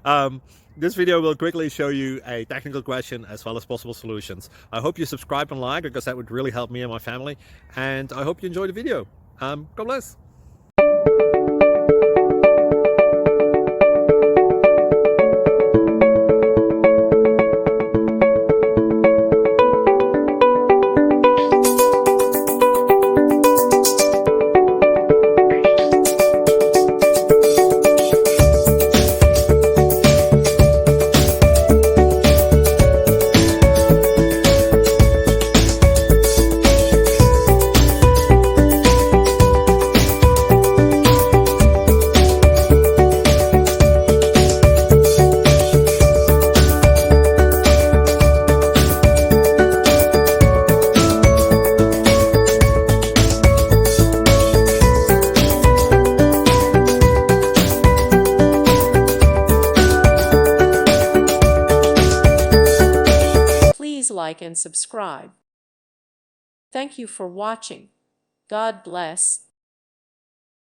um, this video will quickly show you a technical question as well as possible solutions. I hope you subscribe and like, because that would really help me and my family. And I hope you enjoy the video. God bless. Please like and subscribe. Thank you for watching. God bless.